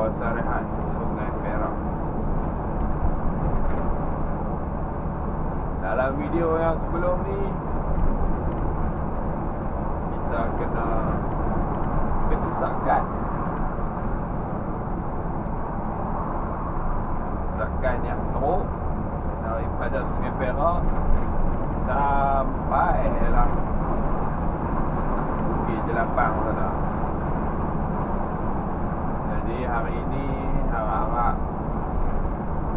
kawasan rehat Sungai Perak. Dalam video yang sebelum ni kita kena kesesakan yang teruk daripada Sungai Perak sampai lah Bukit Jelapang sana. Jadi hari ini harap-harap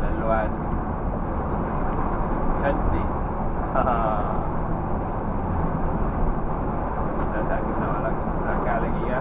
laluan cantik. Kita tak kena belakang lagi ya.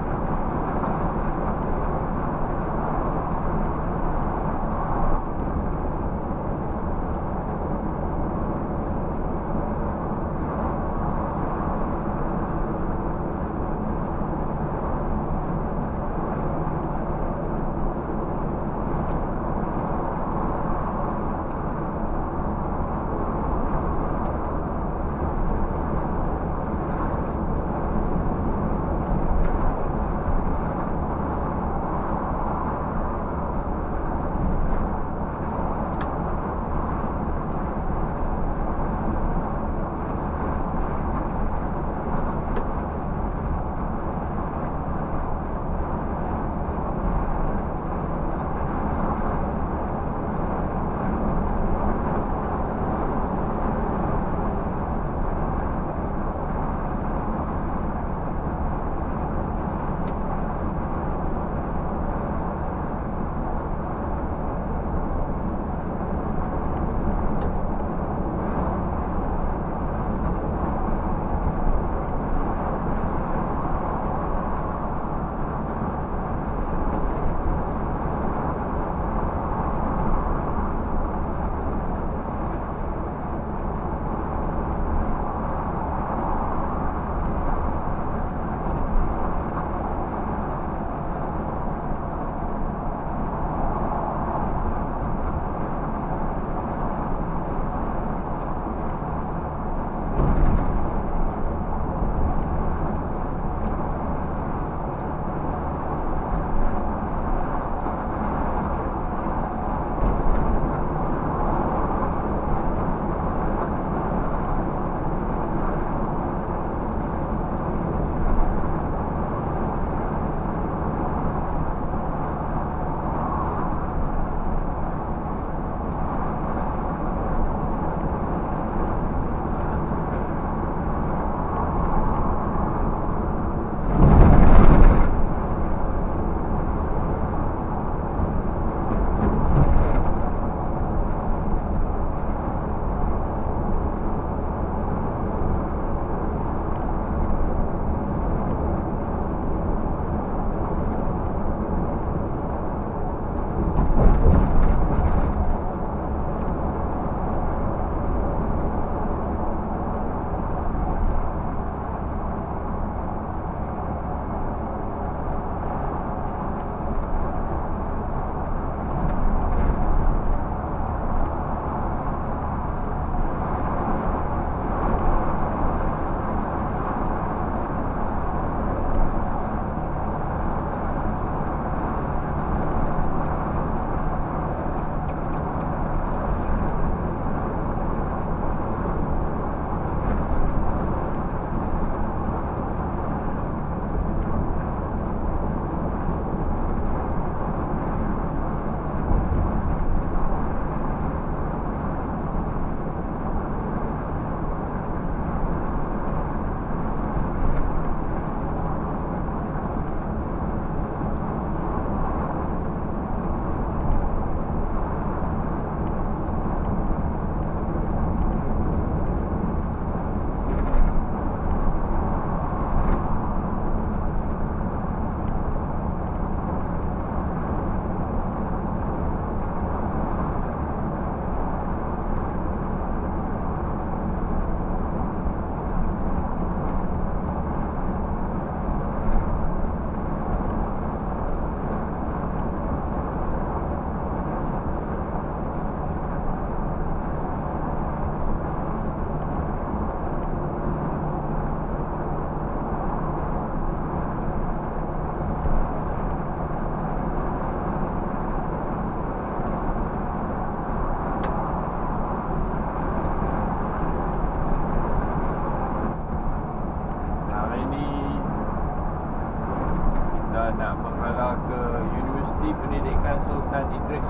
nak menghala ke Universiti Pendidikan Sultan Idris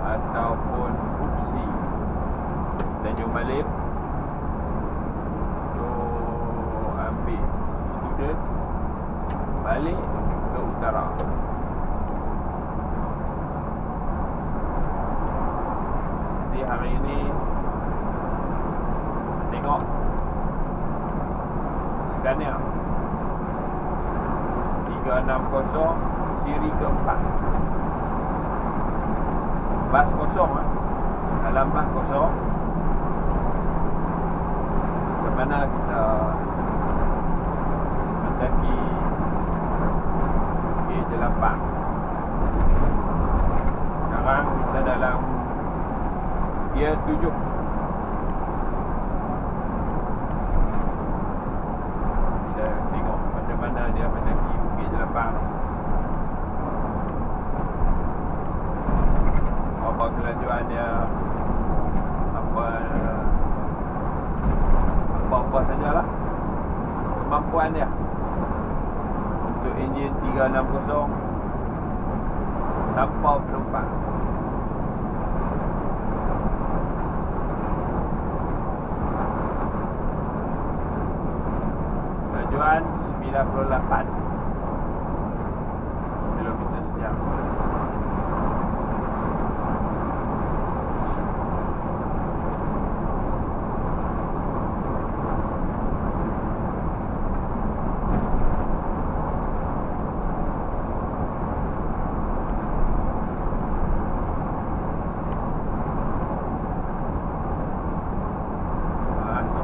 ataupun UPSI Tanjung Malim, untuk ambil student balik ke utara. Jadi hari ini tengok Scania 360 siri keempat. Bas kosong dalam bas kosong. Macam mana kita mendaki K8. Sekarang kita dalam gear 7. Kita tengok macam mana dia mendaki Bukit Jelapang ni. Apa kelajuan dia, apa sajalah kemampuan dia. Untuk enjin 360 tanpa penumpang. Kelajuan 98 kilometer sejam.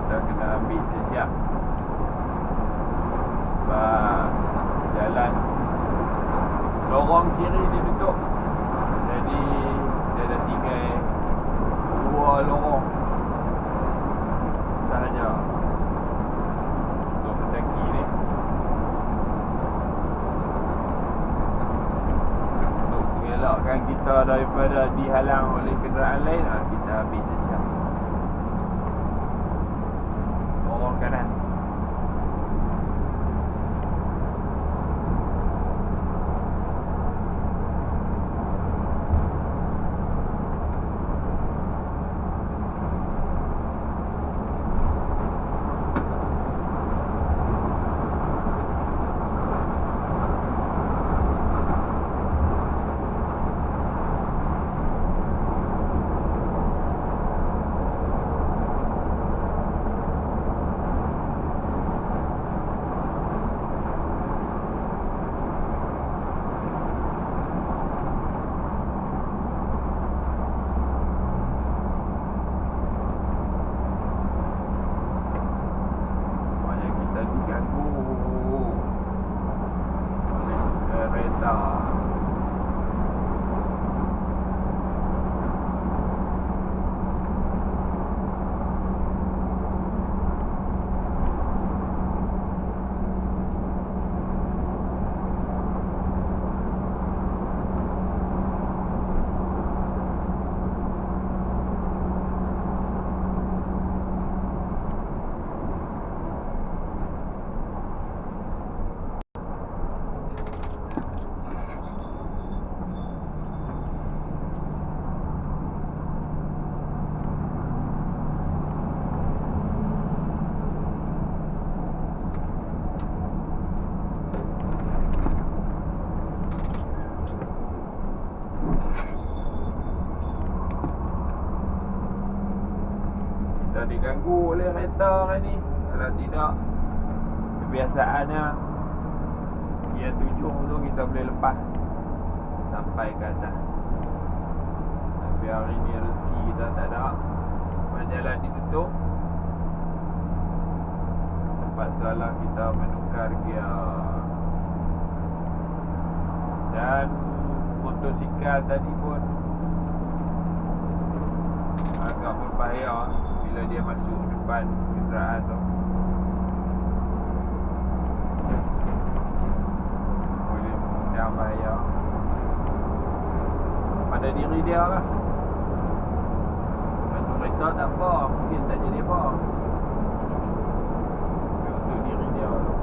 Kita kena ambil siap-siap sebab jalan lorong kiri ditutup. Jadi dia dah tinggal 2 lorong sahaja untuk mendaki ni. Untuk mengelakkan kita daripada dihalang oleh kenderaan lain, kita ambil siap-siap lorong kanan. Diganggu oleh kereta hari ni. Kalau tidak, kebiasaannya gear 7 tu kita boleh lepas sampai ke atas. Tapi hari ni rezeki kita tak ada, jalan ditutup. Terpaksalah kita menukar gear. Dan motosikal tadi pun agak berbahaya bila dia masuk depan kenderaan tu. Boleh mengundang bahaya pada diri dia lah. Untuk kereta tak apa, mungkin tak jadi apa. Tapi untuk diri dia tu.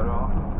bro.